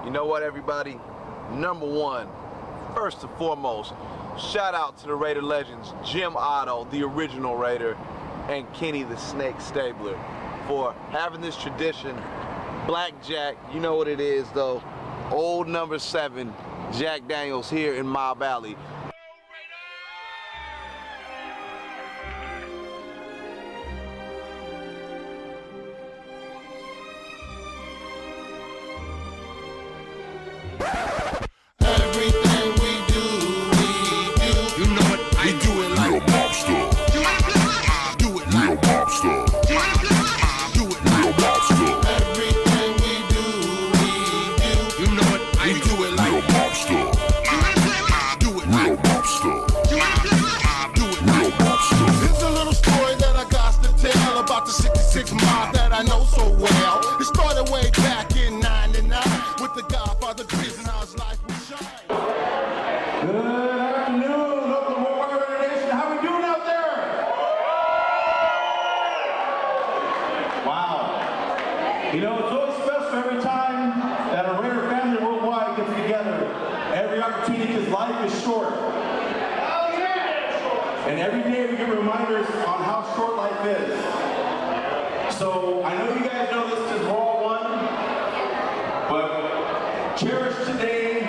You know what, everybody? Number one, first and foremost, shout out to the Raider legends, Jim Otto, the original Raider, and Kenny the Snake Stabler, for having this tradition. Blackjack, you know what it is though. Old number 7, Jack Daniels here in M.O.B Alley. Everything we do, you know what? We do it like real mobster. Do it like real mobster. Do it like real mobster. Everything we do, you know what? We do it like real mobster. Do it real mobster. Do it real mobster. Here's a little story that I got to tell about the 66 mob that I know so well. It started way back in '99 with the Godfather, Griz, and how his life was shine. Good afternoon, local Warrior Nation. How we doing out there? Wow. You know, it's always special every time that a Raider family worldwide gets together. Every opportunity, because life is short. And every day we get reminders on how short life is. So I know you guys know this because we're all one, but cherish today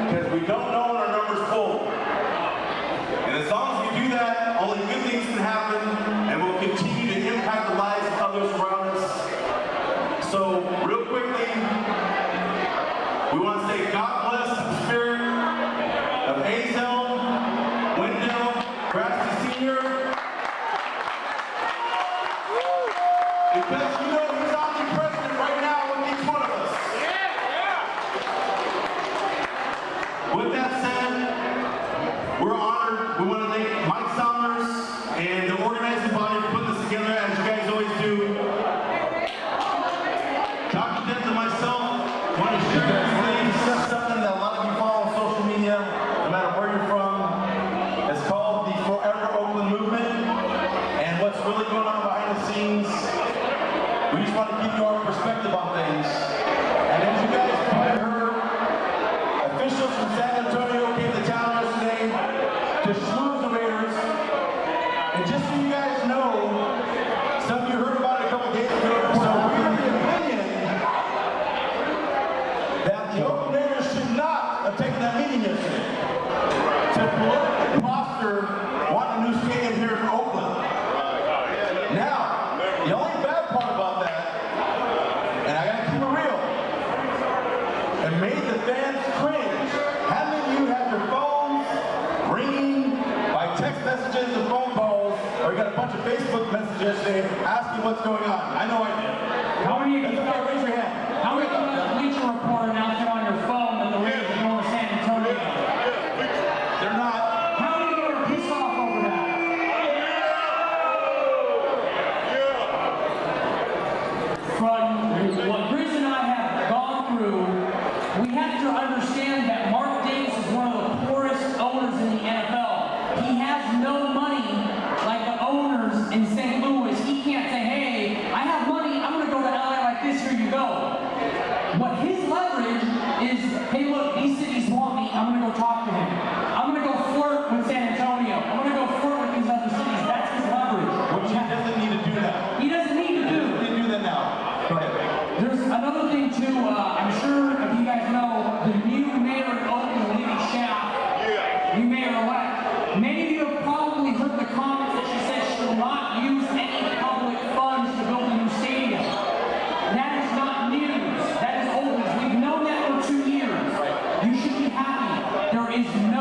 because we don't know when our number's full. And as long as we do that, only good things can happen and we'll continue to impact the lives of others around us. So real quickly, we want to say God bless the spirit of Hazel, Wendell, Grassley Sr. Because you know he's omnipresent right now with each one of us. With that said, we're honored. We want to thank Mike Somers and the organizing body for putting this together, as you guys always do. Dr. Dent and myself want to share this thing. It's just something that a lot of you follow on social media, no matter where you're from. It's called the Forever Oakland movement. And what's really going on behind the scenes, we just want to give you our perspective on things. And as you guys probably heard, officials from San Antonio came to town yesterday to schmooze the Raiders. And just so you guys know, some of you heard about it a couple days ago, so we're of the opinion that the Oakland Raiders should not have taken that meeting yesterday to politically posture wanting a new stadium here in Oakland. Now, the only bad part about that, and I gotta keep it real, it made the fans cringe. How many of you have your phones ringing by text messages and phone calls, or you got a bunch of Facebook messages saying, asking what's going on? I know I did. How many of you Okay, raise your hand. How many of you got a Bleacher Report announcement on your phone and the Raiders are going to San Antonio? They're not. How many of you are pissed off over that? From what Griz and I have gone through, we have to understand that Mark Davis is one of the poorest owners in the NFL. He has no money like the owners in St. Louis. He can't say, hey, I have money, I'm going to go to LA like this, here you go. What his leverage is, hey look, these cities want me, I'm going to go talk to him. I'm going to go flirt with San Antonio. I'm going to go flirt with these other cities. That's his leverage. Which he doesn't need to do that. He doesn't need to do. He do that now. Go ahead. There's another thing too, I'm sure if you guys know, the new mayor of Oakland, Libby Schaaf, new mayor-elect, many of you have probably heard the comments that she says she will not use any public funds to build a new stadium. That is not news. That is old news. We've known that for 2 years. You should be happy. There is no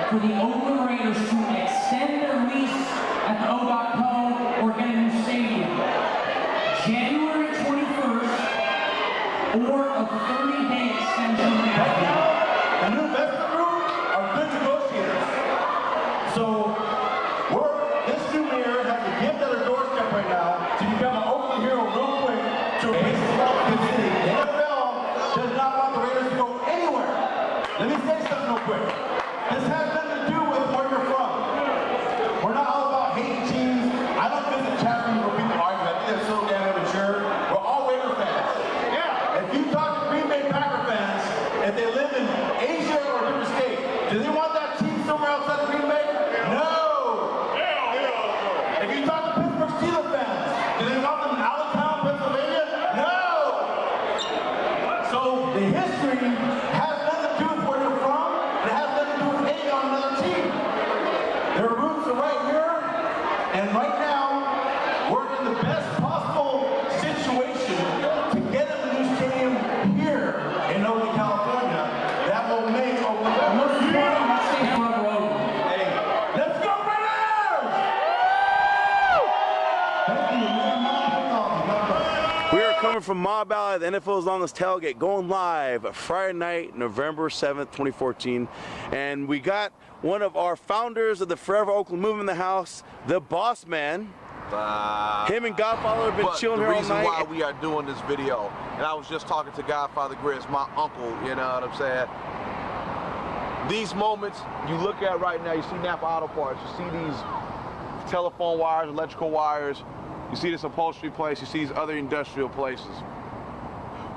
for the Oakland Raiders to extend their lease at the O.co or get a new stadium. January 21st or a 30-day extension after. The new investment group are good negotiators. So this new mayor has a gift at her doorstep right now to become an Oakland hero real quick to raise the city. The NFL does not want the Raiders to go anywhere. Let me say something real quick. This has nothing to do with where you're from. We're not all about hating teams. I don't visit chat rooms where people argue that they're so damn immature. We're all Raider fans. Yeah. If you talk to Green Bay Packer fans, if they live in Asia or a different state, do they want that team somewhere outside of Green Bay? No. If you talk to Pittsburgh Steelers fans, do they want them in Allentown, Pennsylvania? No. So the history has nothing to do with where you're from. It has nothing to do with hating on another team. Their roots are right here, and right now, we're in the best possible situation to get them a new stadium here in Oakland, California. That will make Oakland. Most important, let's say Forever Oakland. Hey, let's go Raiders! We are coming from M.O.B. Alley, the NFL's longest tailgate, going live Friday night, November 7th, 2014. And we got one of our founders of the Forever Oakland movement in the house, the Bauceman. Him and Godfather have been chilling here all night. The reason why we are doing this video, and I was just talking to Godfather Griz, my uncle, you know what I'm saying? These moments you look at right now, you see Napa Auto Parts, you see these telephone wires, electrical wires, you see this upholstery place, you see these other industrial places.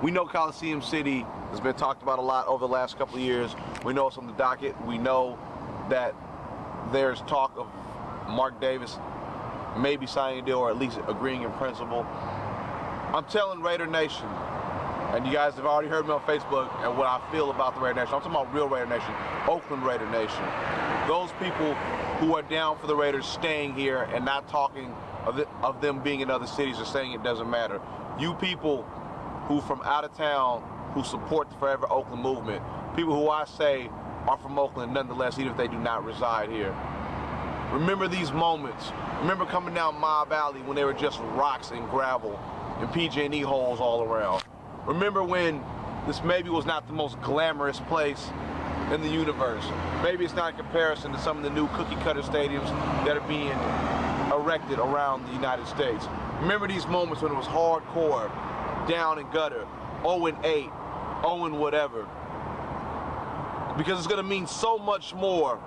We know Coliseum City has been talked about a lot over the last couple of years. We know it's on the docket. We know that there's talk of Mark Davis maybe signing a deal or at least agreeing in principle. I'm telling Raider Nation, and you guys have already heard me on Facebook and what I feel about the Raider Nation. I'm talking about real Raider Nation, Oakland Raider Nation. Those people who are down for the Raiders staying here and not talking of them being in other cities or saying it doesn't matter. You people who from out of town who support the Forever Oakland movement, people who I say are from Oakland nonetheless, even if they do not reside here. Remember these moments. Remember coming down M.O.B. Alley when they were just rocks and gravel and PG&E holes all around. Remember when this maybe was not the most glamorous place in the universe. Maybe it's not in comparison to some of the new cookie-cutter stadiums that are being erected around the United States. Remember these moments when it was hardcore, down and gutter, 0-8, 0 whatever. Because it's going to mean so much more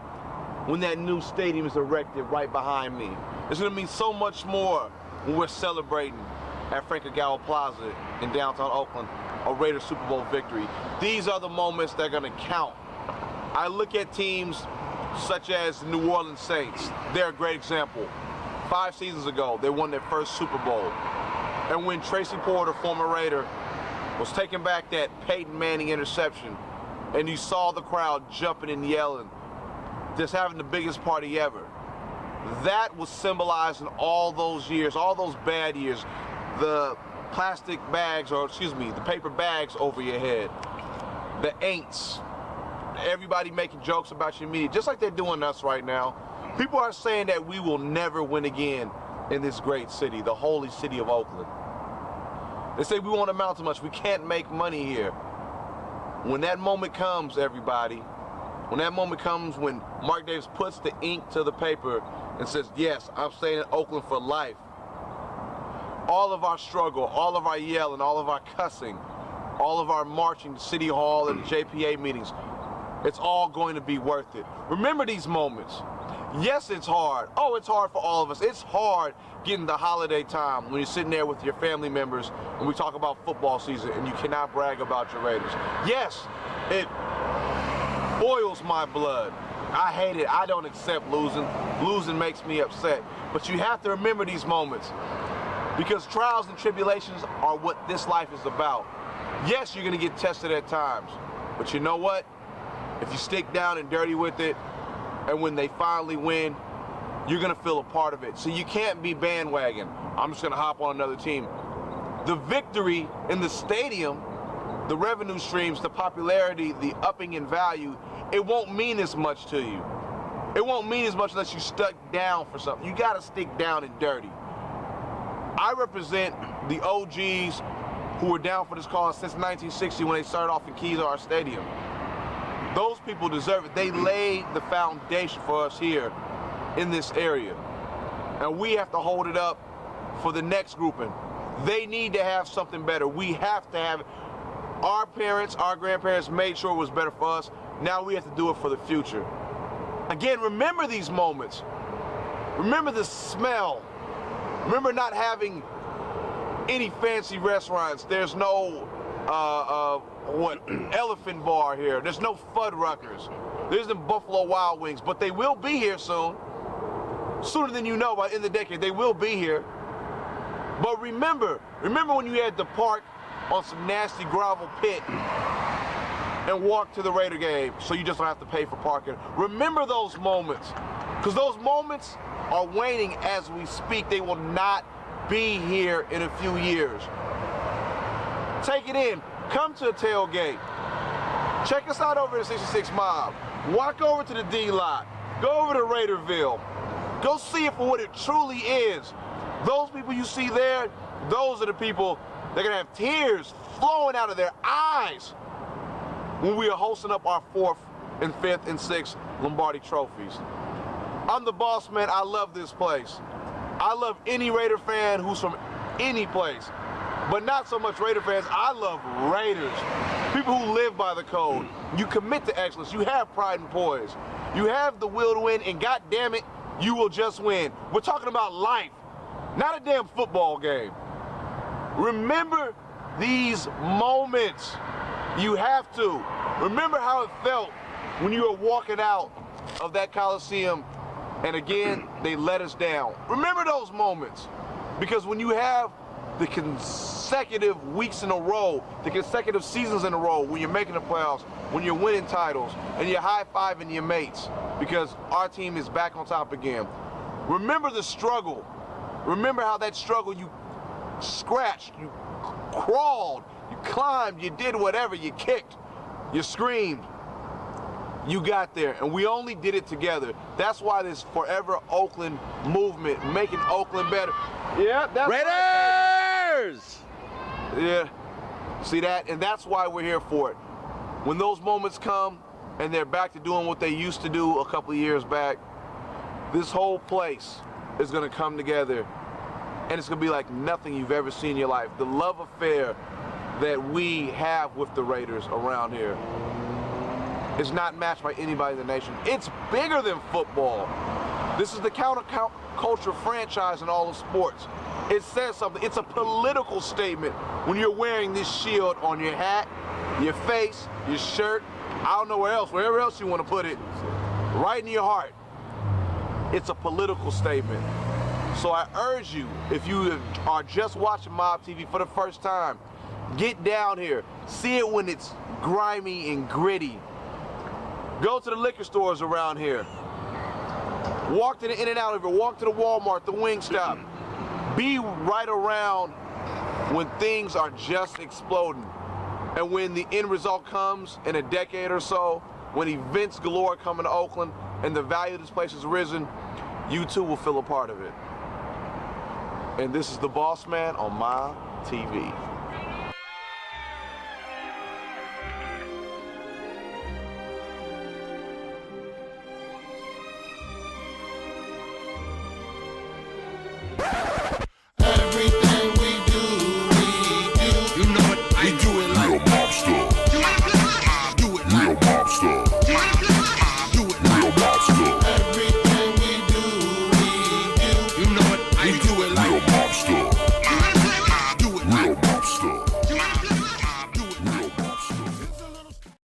when that new stadium is erected right behind me. It's going to mean so much more when we're celebrating at Frank Gallo Plaza in downtown Oakland a Raiders Super Bowl victory. These are the moments that are going to count. I look at teams such as the New Orleans Saints. They're a great example. 5 seasons ago, they won their first Super Bowl. And when Tracy Porter, former Raider, was taking back that Peyton Manning interception, and you saw the crowd jumping and yelling, just having the biggest party ever. That was symbolized in all those years, all those bad years. The plastic bags, or excuse me, the paper bags over your head. The ain'ts. Everybody making jokes about your media, just like they're doing us right now. People are saying that we will never win again in this great city, the holy city of Oakland. They say we won't amount to much, we can't make money here. When that moment comes, everybody, when that moment comes when Mark Davis puts the ink to the paper and says, yes, I'm staying in Oakland for life, all of our struggle, all of our yelling, all of our cussing, all of our marching to City Hall and the JPA meetings, it's all going to be worth it. Remember these moments. Yes, it's hard. Oh, it's hard for all of us. It's hard getting the holiday time when you're sitting there with your family members and we talk about football season and you cannot brag about your Raiders. Yes, it boils my blood. I hate it. I don't accept losing. Losing makes me upset. But you have to remember these moments because trials and tribulations are what this life is about. Yes, you're going to get tested at times. But you know what? If you stick down and dirty with it, and when they finally win, you're going to feel a part of it. So you can't be bandwagon. I'm just going to hop on another team. The victory in the stadium, the revenue streams, the popularity, the upping in value, it won't mean as much to you. It won't mean as much unless you stuck down for something. You gotta stick down and dirty. I represent the OGs who were down for this cause since 1960 when they started off in Keys our stadium. Those people deserve it. They laid the foundation for us here in this area. And we have to hold it up for the next grouping. They need to have something better. We have to have it. Our parents, our grandparents made sure it was better for us. Now we have to do it for the future. Again, remember these moments. Remember the smell. Remember not having any fancy restaurants. There's no Elephant Bar here. There's no Fuddruckers. There isn't Buffalo Wild Wings, but they will be here soon. Sooner than you know, by the end of the decade, they will be here. But remember when you had to park on some nasty gravel pit and walk to the Raider game so you just don't have to pay for parking. Remember those moments, because those moments are waning as we speak. They will not be here in a few years. Take it in. Come to a tailgate. Check us out over at 66 Mob. Walk over to the D lot. Go over to Raiderville. Go see it for what it truly is. Those people you see there, those are the people that are going to have tears flowing out of their eyes when we are hosting up our 4th and 5th and 6th Lombardi trophies. I'm the Bauceman. I love this place. I love any Raider fan who's from any place, but not so much Raider fans. I love Raiders, people who live by the code. You commit to excellence. You have pride and poise. You have the will to win, and God damn it, you will just win. We're talking about life, not a damn football game. Remember these moments. You have to. Remember how it felt when you were walking out of that Coliseum and again, they let us down. Remember those moments, because when you have the consecutive weeks in a row, the consecutive seasons in a row, when you're making the playoffs, when you're winning titles, and you're high-fiving your mates because our team is back on top again. Remember the struggle. Remember how that struggle, you scratched, you crawled, you climbed, you did whatever, you kicked, you screamed. You got there, and we only did it together. That's why this Forever Oakland movement, making Oakland better. Yeah, that's Raiders! Yeah, see that? And that's why we're here for it. When those moments come and they're back to doing what they used to do a couple of years back, this whole place is gonna come together, and it's gonna be like nothing you've ever seen in your life. The love affair that we have with the Raiders around here is not matched by anybody in the nation. It's bigger than football. This is the counterculture franchise in all of sports. It says something. It's a political statement when you're wearing this shield on your hat, your face, your shirt, I don't know where else, wherever else you want to put it, right in your heart. It's a political statement. So I urge you, if you are just watching Mob TV for the first time, get down here. See it when it's grimy and gritty. Go to the liquor stores around here. Walk to the In-N-Out over, walk to the Walmart, the Wingstop. Be right around when things are just exploding. And when the end result comes in a decade or so, when events galore come into Oakland and the value of this place has risen, you too will feel a part of it. And this is the Bauceman on Mob TV.